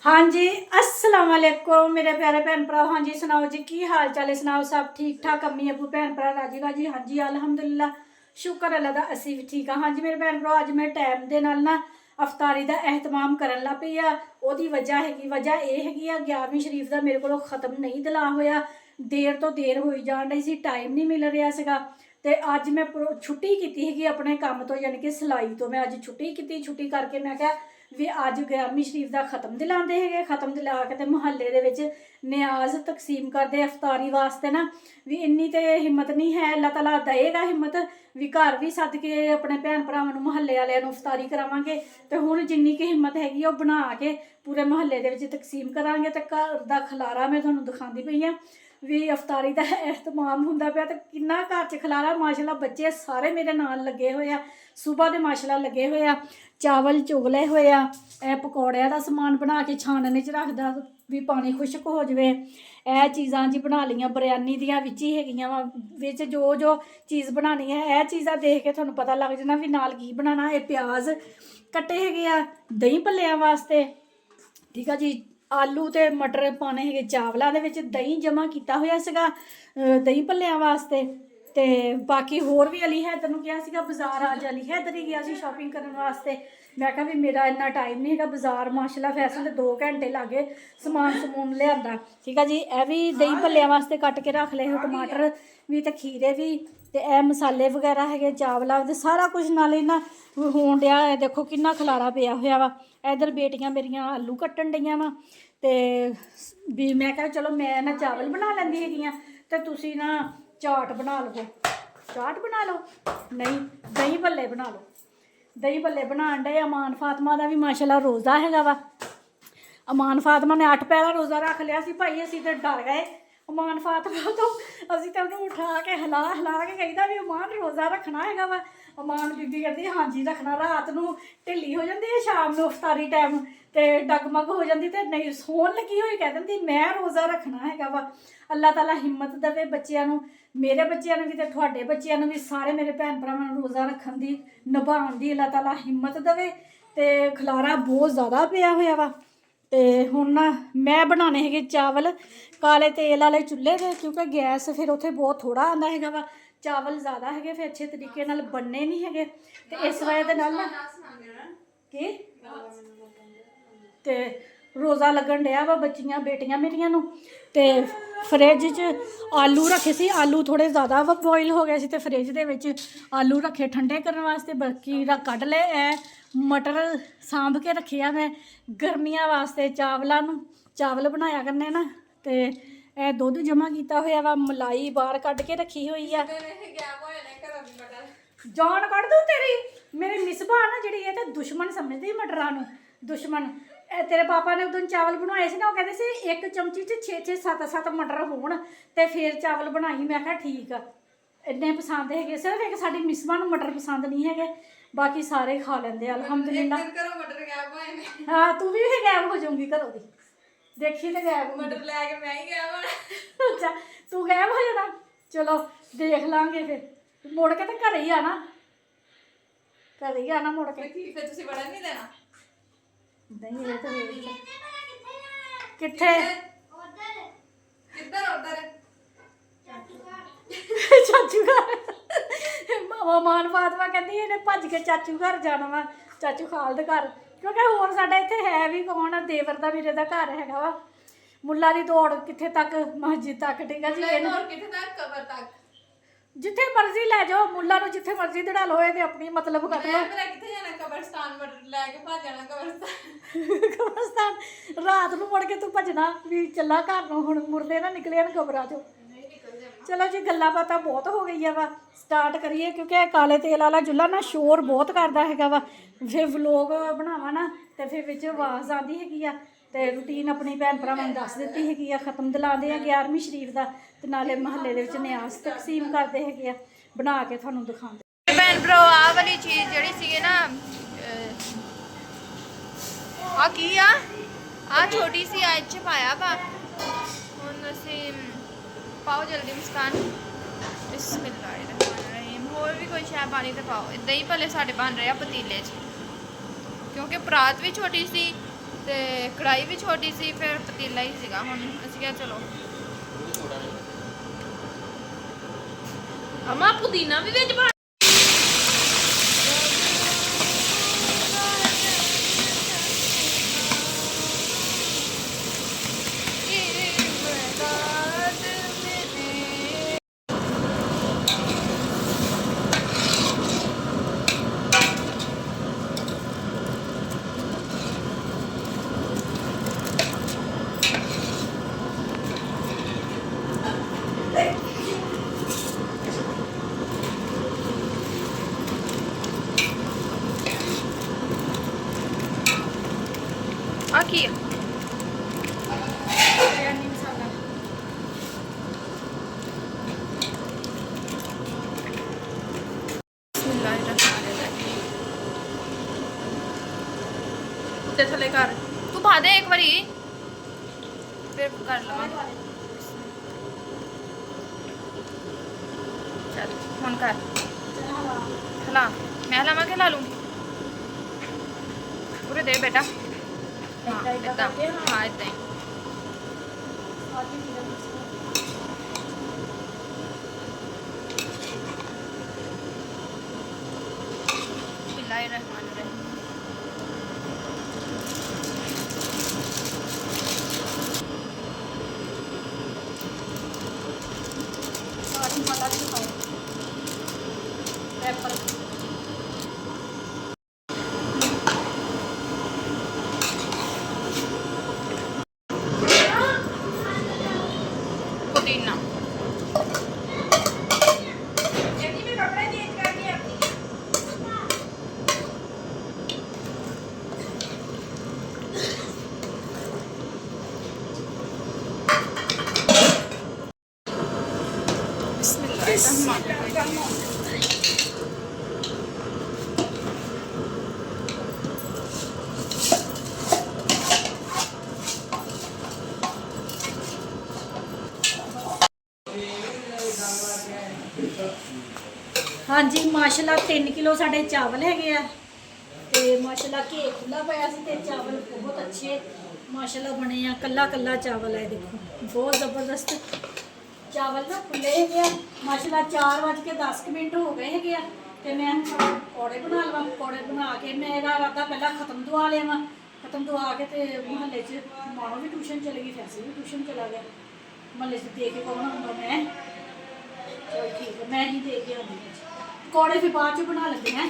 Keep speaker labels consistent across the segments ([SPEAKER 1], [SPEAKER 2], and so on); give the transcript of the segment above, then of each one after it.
[SPEAKER 1] हाँ जी, अस्सलाम वालेकुम मेरे प्यारे भैन भरा। हाँ जी सुनाओ जी, की हाल चाल है? सुनाओ सब ठीक ठाक? अम्मी अबू भैन भरा राजी बाजी? हाँ जी अल्हम्दुलिल्लाह, शुक्र अल्लाह दा असी भी ठीक हाँ। हाँ जी मेरे भैन भरा, अज मैं टाइम दे नाल ना अफतारी का एहतमाम करन लग पई आ। ओहदी वजह ये हैगी आ 11वीं शरीफ का मेरे को ख़त्म नहीं दिला होया, देर तो देर होई जान रही सी, टाइम नहीं मिल रहा सीगा। ते अज मैं छुट्टी की हैगी अपने काम तो, यानी कि सिलाई तो मैं अज छुट्टी की। छुट्टी करके मैं क्या भी अज 11वीं शरीफ का खत्म दिलाते हैं। खत्म दिला के मुहल्ले के न्याज तकसीम करते अफतारी वास्ते ना। भी इन्नी तो हिम्मत नहीं है, अल्लाह ताला देगा हिम्मत भी घर भी सद के अपने भैन भरावां मुहल्ले वाले अफतारी करावांगे। तो हुण जिन्नी की हिम्मत हैगी वो बना के पूरे मुहल्ले के तकसीम करांगे। तो घर का खलारा मैं तुहानूं दिखांदी पई आं भी अफतारी का एहतमाम हुंदा पिया। तो किन्ना घर च खलारा, माशाअल्लाह बच्चे सारे मेरे नाल लगे हुए आ, सुबह के माशाअल्लाह लगे हुए आ। चावल चुगले हुए आ, पकौड़िया का समान बना के छानने च रखदा भी पानी खुश्क हो जाए। यह चीज़ां जी बना लियां, बिरयानी दियां विच ही हैगियां वा, विच जो जो चीज़ बनानी है यह चीज़ां देख के तुहानूं पता लग जाना भी नाल की बनाना। ये प्याज कट्टे हैगे आ दही भल्लियां वास्ते, ठीक है जी। आलू तो मटर पाने है चावलों के, दही जमा किया होया सीगा दही भल्लियां वास्ते। तो बाकी होर भी अली हैदर नूं कहा सीगा बाजार अज अली हैदर ही गया सी शॉपिंग करने वास्ते। मैं कहा भी मेरा इन्ना टाइम नहीं है बाजार, माशाअल्लाह फैसल तो 2 घंटे लागे समान समून लिया, ठीक है जी। यह भी दही भल्लियां वास्ते कट के रख ले, टमाटर भी तो खीरे भी, तो यह मसाले वगैरह है चावलों के सारा कुछ नाले ना होण दिया है। देखो किन्ना खलारा पिया होया वा। इधर बेटियां मेरियां आलू कट्टन डईयां वा, तो भी मैं कहा चलो मैं ना चावल बना लैंदी हैगी, तो तुसी ना चाट बना लो। चाट बना लो नहीं, दही भल्ले बना लो। दही भल्ले बनान डे। अमान फातमा का भी माशाअल्लाह रोज़ा हैगा वा। अमान फातमा ने 8 पैरा रोज़ा रख लिया सी भाई, असीं तो डर गए अमान फातमा तो। असीं तो उन्होंने उठा के हिला के कहीदा भी अमान रोज़ा रखना हैगा वा। अमान बीबी कहती हाँ जी रखना। रात नूं ढिली हो जाती है, शाम को अफतारी टाइम तो डगमग हो जाती, तो नहीं सोन लगी हुई कह दिंदी मैं रोज़ा रखना हैगा वा। अल्लाह ताला हिम्मत देवे बच्चों नूं, मेरे बच्चों भी तो तुहाडे बच्चों भी, सारे मेरे भैन भरावां नूं रोज़ा रखन दी निभाउण दी अल्लाह ताला हिम्मत देवे। तो खलारा बहुत ज़्यादा पिया होया वा। तो हुण ना मैं बनाने है चावल काले तेल वाले चुल्हे पे, क्योंकि गैस फिर उत्थे बहुत थोड़ा आंदा हैगा वा। चावल ज़्यादा है फिर अच्छे तरीके नाल बनने नहीं है, तो इस वजह के नाल ना कि ते रोज़ा लगन डया वा बच्चियां बेटियां मेरियां नूं। ते फ्रिज च आलू रखे सी, आलू थोड़े ज़्यादा बॉयल हो गए सी, ते फ्रिज दे विच आलू रखे ठंडे करने वास्ते, बाकी कढ़ ले। मटर सांभ के रखे आ मैं गर्मियां वास्ते, चावल बनाया करने ना। तो यह दुध जमा किया होया वा, मलाई बाहर कढ़ के रखी हुई है। जान कढ़ दूँ तेरी, मेरी मिसबा ना जी, ये तो दुश्मन समझती मटरां नूं, दुश्मन। तेरे पापा ने उदन चावल बनवाए ना, वो कहते सी 1 चमची च 6-6 7-7 मटर होण ते फिर चावल बनाई। मैं कहा ठीक आ, इन्ने पसंद है। सिर्फ एक साडी मिसबा नूं मटर पसंद नहीं है, बाकी सारे खा लेंदे अल्हम्दुलिल्लाह। हाँ तू भी गायब हो जाऊंगी घरों दी, देखी तो गायब मटर लैके मैं ही गायब। अच्छा तू गायब हो जाना, चलो देख लांगे फिर मुड़ के। तो घर ही आना, घर ही आना मुड़ के। फिर तुसीं बड़ा नहीं देना नहीं, ये तो किथे चाचू घर। मान फातमा कहती इन्हें भज के चाचू घर जाना वा, चाचू खालद घर, क्योंकि होर साडे इत्थे है भी कौन, देवर दा मेरे दा घर हैगा वा। मुल्ला दी दौड़ किथे तक, मस्जिद तक, ठीक है जी। कबर तक जिथे मर्जी लै जाओ, मुल्ला नूं जिथे मर्जी दड़ा लो, ये अपनी मतलब कट लो। कब्रस्तान रात नूं मुड़ के तू भजना भी चला घर नूं, हुण मुड़दे ना निकले कबरां चों। चलो जी गल्लां बातां बहुत हो गई वा, स्टार्ट करिए, क्योंकि काले तेल वाला चुल्हा ना शोर बहुत करता हैगा वा। फिर व्लॉग बनावा ना तो फिर विच आवाज़ आती हैगी आ। तो रूटीन अपनी भैन भरावां दस दी हैगी आ, खत्म दिलाते हैं 11वीं शरीफ का, तो नाले महल्ले दे विच न्याज तकसीम करते हैगे आ, बना के तुहानूं दिखांदे।
[SPEAKER 2] भैन भ्रो आ वाली चीज़ जिहड़ी सी ना आ की आ छोटी सी आज च पाया वा। हुण असीं पाओ जल्दी मुस्कान, बिस्मिल्लाहिर्रहमानिर्रहीम। होर भी कोई शै पानी तो पाओ। दही भल्ले साडे बन रहे पतीले च, क्योंकि परात भी छोटी सी ਤੇ ਕੜਾਈ ਵੀ ਛੋਟੀ ਸੀ, ਫਿਰ ਪਤੀਲਾ ਹੀ ਸੀਗਾ। ਹੁਣ ਅਸੀਂ ਕਿਹਾ ਚਲੋ
[SPEAKER 3] ਅਮਾ ਪੁਦੀਨਾ ਵੀ ਵਿੱਚ ਪਾ
[SPEAKER 2] ਆ ਕੀ ਆ?
[SPEAKER 1] ਬਿਰਿਆਨੀ ਮਸਾਲਾ
[SPEAKER 2] ਬਿਸਮਿਲ੍ਲਾਹਿਰਰਹਿਮਾਨਿਰਰਹੀਮ।
[SPEAKER 3] ਉੱਤੇ ਥੱਲੇ ਕਰ।
[SPEAKER 2] ਤੂੰ ਪਾ ਦੇ ਇੱਕ ਵਾਰੀ, ਫਿਰ ਕਰ ਲਵਾਂ। ਚੱਲ ਹੁਣ ਕਰ ਹਲਾ। ਮੈਂ ਹਲਾਵਾਂ ਕਿ ਲਾ ਲੂੰਗੀ? ਪੂਰੇ ਦੇ ਬੇਟਾ। ਹਾਂ ਏਦਾਂ, ਹਾਂ ਏਦਾਂ ਹੀ। बिस्मिल्लाहिर्रहमानिर्रहीम।
[SPEAKER 1] ਸਾਰੀ ਮਸਾਲਾ ਵੀ ਪਾਓ ਪੈਪਰ
[SPEAKER 2] पुदीना बिस्मिल्लाहिर्रहमानिर्रहीम।
[SPEAKER 1] ਹਾਂਜੀ ਮਾਸ਼ਾਅੱਲਾ 3 ਕਿਲੋ ਸਾਡੇ ਚਾਵਲ ਹੈਗੇ ਆ ਤੇ ਮਾਸ਼ਾਅੱਲਾ ਘੀ ਖੁੱਲਾ ਪਿਆ ਸੀ ਤੇ ਚਾਵਲ ਬਹੁਤ ਅੱਛੇ ਮਾਸ਼ਾਅੱਲਾ ਬਣੇ ਆ। ਕੱਲਾ ਕੱਲਾ ਚਾਵਲ ਹੈ ਦੇਖੋ, ਬਹੁਤ ਜ਼ਬਰਦਸਤ ਚਾਵਲ ਨਾ ਖੁੱਲੇ ਹੈਗੇ ਆ ਮਾਸ਼ਾਅੱਲਾ। 4:10 ਹੋ ਗਏ ਹੈਗੇ ਆ ਤੇ ਮੈਂ ਪਕੌੜੇ ਬਣਾ ਲਵਾਂ। ਪਕੌੜੇ ਬਣਾ ਕੇ ਮੇਰਾ ਇਰਾਦਾ ਪਹਿਲਾਂ ਖਤਮ ਦਵਾ ਲਿਆਵਾਂ। ਖਤਮ ਦਵਾ ਕੇ ਤੇ ਮੁਹੱਲੇ 'ਚ ਮਾਣੋ ਵੀ ਟਿਊਸ਼ਨ ਚਲੇ ਗਈ, ਫੈਸਲ ਵੀ ਟਿਊਸ਼ਨ ਚਲਾ ਗਿਆ। ਮੁਹੱਲੇ 'ਚ ਦੇ ਕੇ ਕੌਣ ਆਉਂਦਾ? ਮੈਂ ਚਲ ਠੀਕ ਹੈ, ਮੈਂ ਹੀ ਦੇ ਕੇ ਆਉਂਦੀ ਹਾਂ। ਪਕੌੜੇ ਫਿਰ ਬਾਅਦ 'ਚ ਬਣਾ ਲੈਂਦੇ हैं।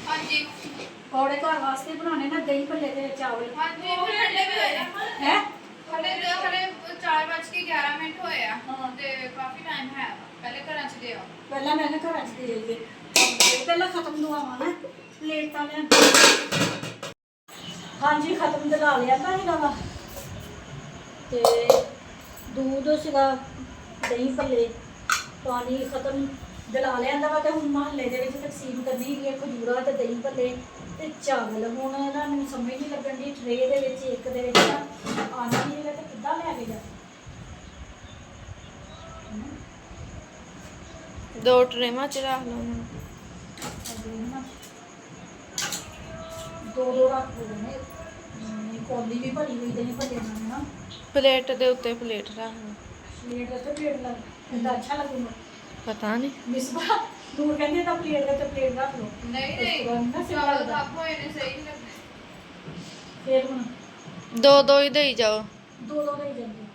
[SPEAKER 2] हाँ जी
[SPEAKER 1] पकौड़े घर वास्ते बनाने ना, दही भल्ले ते चावल
[SPEAKER 2] हाँ जी वो ठंडे भी होए
[SPEAKER 1] है।
[SPEAKER 2] हले 4:11 होए आ
[SPEAKER 1] हाँ।
[SPEAKER 2] ते काफी टाइम है पहले घरां च दे आओ।
[SPEAKER 1] पहला मैं घर च दे जाइए, पहला खत्म दवावा है प्लेटा लिया। हाँ जी खत्म दिला लिया था ही वा ते दूध सीगा, दही भल्ले, पानी खत्म दिला लिया वा। तो हुण महल्ले दे विच तकसीम करनी है खजूरा ते दही भल्ले ते चावल। हुण ना मैनूं समझ नहीं लगन दी ट्रे दे विच एक दे विच ना आना नहीं है तो किद्दां लै के जा।
[SPEAKER 2] दो ट्रेमा च रख लो
[SPEAKER 1] दो दो रख देने, कौली भी भरी हुई दही भल्ले नाल ना।
[SPEAKER 2] प्लेट दे उत्ते प्लेट रख लो।
[SPEAKER 1] प्लेट ते प्लेट लग कितना अच्छा लगेगा।
[SPEAKER 2] पता नहीं
[SPEAKER 1] मिसबा दूर कहते तो प्लेट ते प्लेट रख लो।
[SPEAKER 2] नहीं चावल कप होए ने सही लगदे।
[SPEAKER 1] फिर हुण
[SPEAKER 2] दो दो ही देई जाओ।
[SPEAKER 1] दो दो दे जाएंगे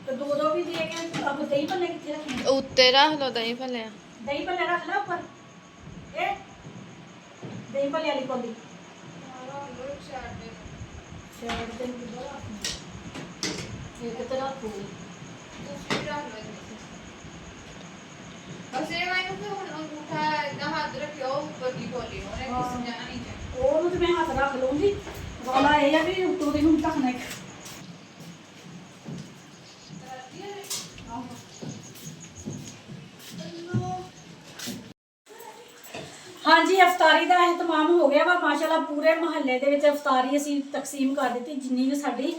[SPEAKER 1] तो दो दो भी दे के अब दही भल्ले किथे रखने?
[SPEAKER 2] उत्ते रख लो दही भल्ले।
[SPEAKER 1] दही भल्ले रख ला ऊपर ए दही भल्ले वाली कौली साइड ते किधर रखनी एक तो रखो।
[SPEAKER 2] बस ये वाइनो के हुन अंगूठा इतना हाथ रखियो ऊपर की खोली और
[SPEAKER 1] हाँ।
[SPEAKER 2] किसी जाना नहीं चाहिए।
[SPEAKER 1] ਉਹਨੂੰ ਤੇ ਮੈਂ ਹੱਥ ਰੱਖ ਲਊਂਗੀ। ਵਾਲਾ ਇਹ ਆ ਵੀ ਉੱਤੋਂ ਦੀ ਹੁਣ ਢੱਕਣਾ ਇੱਕ ਹਾਂਜੀ ਅਫਤਾਰੀ ਦਾ ਇhtਮਾਮ ਹੋ ਗਿਆ ਵਾ ਮਾਸ਼ਾਅੱਲਾ। ਪੂਰੇ ਮੁਹੱਲੇ ਦੇ ਵਿੱਚ ਅਫਤਾਰੀ ਅਸੀਂ ਤਕਸੀਮ ਕਰ ਦਿੱਤੀ ਜਿੰਨੀ ਵੀ ਸਾਡੀ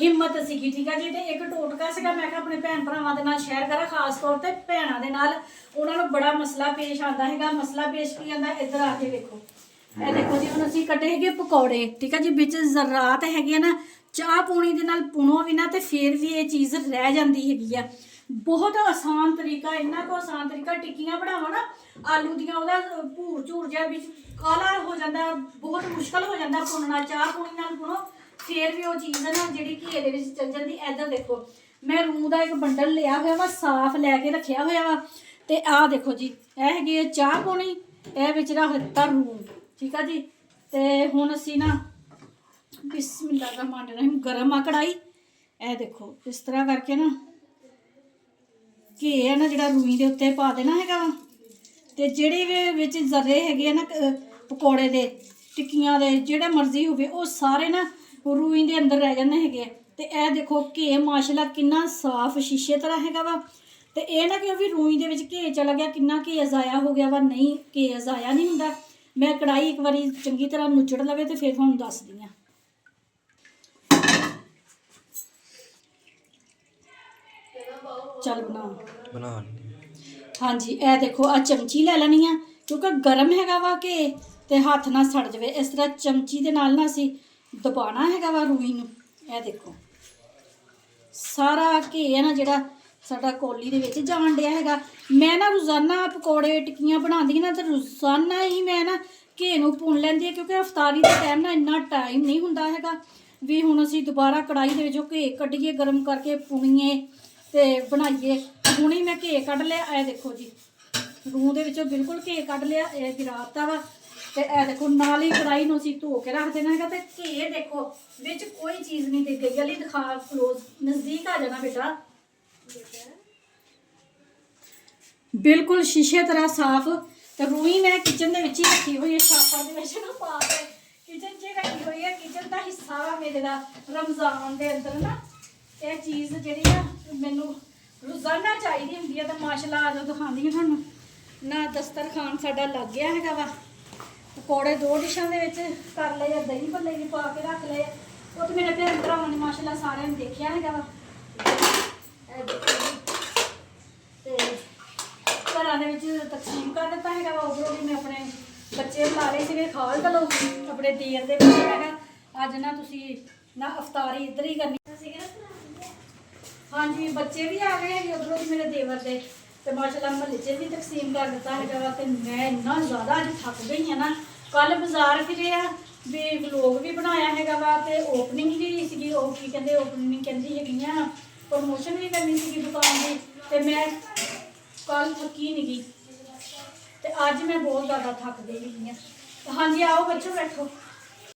[SPEAKER 1] ਹਿੰਮਤ ਸੀਗੀ, ਠੀਕ ਆ ਜੀ। ਤੇ ਇੱਕ ਟੋਟਕਾ ਸੀਗਾ, ਮੈਂ ਕਿਹਾ ਆਪਣੇ ਭੈਣ ਭਰਾਵਾਂ ਦੇ ਨਾਲ ਸ਼ੇਅਰ ਕਰਾਂ, ਖਾਸ ਤੌਰ ਤੇ ਭੈਣਾਂ ਦੇ ਨਾਲ। ਉਹਨਾਂ ਨੂੰ ਬੜਾ ਮਸਲਾ ਪੇਸ਼ ਆਉਂਦਾ ਹੈਗਾ। ਮਸਲਾ ਪੇਸ਼ ਕੀ ਆਉਂਦਾ, ਇੱਧਰ ਆ ਕੇ ਵੇਖੋ। ਇਹ ਦੇਖੋ ਜੀ ਹੁਣ ਅਸੀਂ ਕੱਢੇ ਹੈਗੇ ਪਕੌੜੇ, ਠੀਕ ਆ ਜੀ। ਵਿੱਚ ਜ਼ਰਾਤ ਹੈਗੇ ਆ ਨਾ, ਚਾਹ ਪੂਣੀ ਦੇ ਨਾਲ ਪੁਣੋ ਵੀ ਨਾ ਤੇ ਫਿਰ ਵੀ ਇਹ ਚੀਜ਼ ਰਹਿ ਜਾਂਦੀ ਹੈਗੀ ਆ। ਬਹੁਤ ਆਸਾਨ ਤਰੀਕਾ, ਇੰਨਾ ਕੁ ਆਸਾਨ ਤਰੀਕਾ। ਟਿੱਕੀਆਂ ਬਣਾਵੋ ਨਾ ਆਲੂ ਦੀਆਂ, ਉਹਦਾ ਭੂਰ ਝੂਰ ਜਿਹਾ ਵਿੱਚ ਕਾਲਾ ਹੋ ਜਾਂਦਾ, ਬਹੁਤ ਮੁਸ਼ਕਲ ਹੋ ਜਾਂਦਾ ਭੁੰਨਣਾ। ਚਾਹ ਪੂਣੀ ਨਾਲ ਪੁਣੋ ਫਿਰ ਵੀ ਉਹ ਚੀਜ਼ ਨਾ ਜਿਹੜੀ ਘੀਏ ਦੇ ਵਿੱਚ ਚੱਲ ਜਾਂਦੀ। ਇੱਧਰ ਦੇਖੋ ਮੈਂ ਰੂੰ ਦਾ ਇੱਕ ਬੰਡਲ ਲਿਆ ਹੋਇਆ ਵਾ, ਸਾਫ਼ ਲੈ ਕੇ ਰੱਖਿਆ ਹੋਇਆ ਵਾ। ਤੇ ਆਹ ਦੇਖੋ ਜੀ, ਇਹ ਹੈਗੀ ਹੈ ਚਾਹ ਪੂਣੀ, ਇਹ ਵਿੱਚ ਰੱਖ ਦਿੱਤਾ ਰੂ, ਠੀਕ ਆ ਜੀ। ਤੇ ਹੁਣ ਅਸੀਂ ਨਾ ਬਿਸਮਿਲ੍ਲਾ ਰਹਿਮਾਨ ਰਹੀਮ, ਗਰਮ ਆ ਕੜਾਈ। ਇਹ ਦੇਖੋ ਇਸ ਤਰ੍ਹਾਂ ਕਰਕੇ ਨਾ ਘੇ ਆ ਨਾ ਜਿਹੜਾ ਰੂਈ ਦੇ ਉੱਤੇ ਪਾ ਦੇਣਾ ਹੈਗਾ ਵਾ। ਤੇ ਜਿਹੜੇ ਵੀ ਵਿੱਚ ਜ਼ਰੇ ਹੈਗੇ ਆ ਨਾ ਪਕੌੜੇ ਦੇ, ਟਿੱਕੀਆਂ ਦੇ, ਜਿਹੜੇ ਮਰਜ਼ੀ ਹੋਵੇ, ਉਹ ਸਾਰੇ ਨਾ ਰੂਈ ਦੇ ਅੰਦਰ ਰਹਿ ਜਾਂਦੇ ਹੈਗੇ ਆ। ਤੇ ਇਹ ਦੇਖੋ ਘੇ ਮਾਸ਼ਾਅੱਲਾ ਕਿੰਨਾ ਸਾਫ਼ ਸ਼ੀਸ਼ੇ ਤਰ੍ਹਾਂ ਹੈਗਾ ਵਾ। ਤੇ ਇਹ ਨਾ ਕਿ ਵੀ ਰੂਈ ਦੇ ਵਿੱਚ ਘੇ ਚਲਾ ਗਿਆ, ਕਿੰਨਾ ਘੇ ਜ਼ਾਇਆ ਹੋ ਗਿਆ ਵਾ। ਨਹੀਂ, ਘੇ ਜ਼ਾਇਆ ਨਹੀਂ ਹੁੰਦਾ। ਮੈਂ ਕੜਾਈ ਇੱਕ ਵਾਰੀ ਚੰਗੀ ਤਰ੍ਹਾਂ ਨੁੱਚੜ ਲਵੇ ਤੇ ਫਿਰ ਤੁਹਾਨੂੰ ਦੱਸਦੀ ਹਾਂ। ਚੱਲ ਬਣਾ ਹਾਂਜੀ। ਇਹ ਦੇਖੋ ਆ ਚਮਚੀ ਲੈ ਲੈਣੀ ਆ, ਕਿਉਂਕਿ ਗਰਮ ਹੈਗਾ ਵਾ ਕਿ ਤੇ ਹੱਥ ਨਾ ਸੜ ਜਾਵੇ। ਇਸ ਤਰ੍ਹਾਂ ਚਮਚੀ ਦੇ ਨਾਲ ਨਾ ਅਸੀਂ ਦਬਾਉਣਾ ਹੈਗਾ ਵਾ ਰੂਈ ਨੂੰ। ਇਹ ਦੇਖੋ ਸਾਰਾ ਘੇ ਹੈ ਨਾ ਜਿਹੜਾ ਸਾਡਾ ਕੌਲੀ ਦੇ ਵਿੱਚ ਜਾਣ ਡਿਆ ਹੈਗਾ। ਮੈਂ ਨਾ ਰੋਜ਼ਾਨਾ ਪਕੌੜੇ ਟਿੱਕੀਆਂ ਬਣਾਉਂਦੀ ਨਾ, ਤੇ ਰੋਜ਼ਾਨਾ ਹੀ ਮੈਂ ਨਾ ਘੇ ਨੂੰ ਭੁੰਨ ਲੈਂਦੀ ਹਾਂ, ਕਿਉਂਕਿ ਅਫਤਾਰੀ ਦਾ ਟਾਈਮ ਨਾ ਇੰਨਾ ਟਾਈਮ ਨਹੀਂ ਹੁੰਦਾ ਹੈਗਾ ਵੀ ਹੁਣ ਅਸੀਂ ਦੁਬਾਰਾ ਕੜਾਈ ਦੇ ਵਿੱਚੋਂ ਘੇ ਕੱਢੀਏ, ਗਰਮ ਕਰਕੇ ਪੁਣੀਏ ਤੇ ਬਣਾਈਏ। ਹੁਣ ਹੀ ਮੈਂ ਘੇ ਕੱਢ ਲਿਆ। ਇਹ ਦੇਖੋ ਜੀ ਰੂਹ ਦੇ ਵਿੱਚੋਂ ਬਿਲਕੁਲ ਘੇ ਕੱਢ ਲਿਆ, ਇਹ ਗਿਰਾਤਾ ਵਾ। ਤੇ ਇਹ ਦੇਖੋ ਨਾਲ ਹੀ ਕੜਾਈ ਨੂੰ ਅਸੀਂ ਧੋ ਕੇ ਰੱਖ ਦੇਣਾ ਹੈਗਾ। ਤੇ ਘੇ ਦੇਖੋ ਵਿੱਚ ਕੋਈ ਚੀਜ਼ ਨਹੀਂ ਦੇ ਗਈ। ਅਲੀ ਦਿਖਾ, ਕਲੋਜ਼ ਨਜ਼ਦੀਕ ਆ ਜਾਣਾ ਬੇਟਾ। ਬਿਲਕੁਲ ਸ਼ੀਸ਼ੇ ਤਰ੍ਹਾਂ ਸਾਫ਼। ਤੇ ਰੂਈ ਮੈਂ ਕਿਚਨ ਦੇ ਵਿੱਚ ਹੀ ਰੱਖੀ ਹੋਈ ਹੈ, ਛਾਪਾਂ ਦੇ ਵਿੱਚ ਨਾ ਪਾ ਕੇ ਕਿਚਨ 'ਚ ਹੀ ਰੱਖੀ ਹੋਈ ਹੈ। ਕਿਚਨ ਦਾ ਹਿੱਸਾ ਵਾ ਮੇਰੇ ਦਾ, ਰਮਜ਼ਾਨ ਦੇ ਅੰਦਰ ਨਾ ਇਹ ਚੀਜ਼ ਜਿਹੜੀ ਆ ਮੈਨੂੰ ਰੋਜ਼ਾਨਾ ਚਾਹੀਦੀ ਹੁੰਦੀ ਹੈ। ਤੇ ਮਾਸ਼ਾਅੱਲਾ ਅੱਜ ਦਿਖਾਉਂਦੀ ਹਾਂ ਤੁਹਾਨੂੰ ਨਾ, ਦਸਤਰਖਾਨ ਸਾਡਾ ਲੱਗ ਗਿਆ ਹੈਗਾ ਵਾ। ਪਕੌੜੇ 2 ਡਿਸ਼ਾਂ ਦੇ ਵਿੱਚ ਕਰ ਲਏ ਆ, ਦਹੀਂ ਭੱਲੇ ਵੀ ਪਾ ਕੇ ਰੱਖ ਲਏ। ਉਹ ਤਾਂ ਮੇਰੇ ਭੈਣ ਭਰਾਵਾਂ ਨੇ ਮਾਸ਼ਾਅੱਲਾ ਸਾਰਿਆਂ ਨੇ ਦੇਖਿਆ ਹੈਗਾ ਵਾ। ਇਹ ਦੇਖੋ ਜੀ, ਤੇ ਘਰਾਂ ਦੇ ਵਿੱਚ ਤਕਸੀਮ ਕਰ ਦਿੱਤਾ ਹੈਗਾ ਵਾ। ਉਧਰੋਂ ਵੀ ਮੈਂ ਆਪਣੇ ਬੱਚੇ ਬੁਲਾ ਲਏ ਸੀਗੇ, ਖਾਲ ਚਲੋ ਆਪਣੇ ਦੇਰ ਦੇ ਵਿੱਚ। ਮੈਂ ਕਿਹਾ ਅੱਜ ਨਾ ਤੁਸੀਂ ਨਾ ਅਫਤਾਰੀ ਇੱਧਰ ਹੀ ਕਰਨੀ ਸੀਗੀ ਨਾ। ਹਾਂਜੀ ਬੱਚੇ ਵੀ ਆ ਗਏ ਹੈਗੇ ਉਧਰੋਂ ਵੀ ਮੇਰੇ ਦੇਵਰ ਦੇ। ਤੇ ਮਾਸ਼ਾਅੱਲਾ ਮਹੱਲੇ 'ਚ ਵੀ ਤਕਸੀਮ ਕਰ ਦਿੱਤਾ ਹੈਗਾ ਵਾ। ਤੇ ਮੈਂ ਇੰਨਾ ਜ਼ਿਆਦਾ ਅੱਜ ਥੱਕ ਗਈ ਹਾਂ ਨਾ। ਕੱਲ ਬਾਜ਼ਾਰ ਫਿਰੇ ਆ, ਵੀ ਵਲੋਗ ਵੀ ਬਣਾਇਆ ਹੈਗਾ ਵਾ, ਤੇ ਓਪਨਿੰਗ ਵੀ ਸੀਗੀ। ਉਹ ਕੀ ਕਹਿੰਦੇ, ਓਪਨਿੰਗ ਕਹਿੰਦੀ ਹੈਗੀ ਆ, ਪ੍ਰਮੋਸ਼ਨ ਵੀ ਕਰਨੀ ਸੀਗੀ ਦੁਕਾਨ ਦੀ। ਤੇ ਮੈਂ ਕੱਲ ਥੱਕੀ ਨਹੀਂ ਗਈ, ਤੇ ਅੱਜ ਮੈਂ ਬਹੁਤ ਜ਼ਿਆਦਾ ਥੱਕ ਗਈ ਹੈਗੀ ਹਾਂ। ਹਾਂਜੀ ਆਓ ਬੱਚੋ ਬੈਠੋ।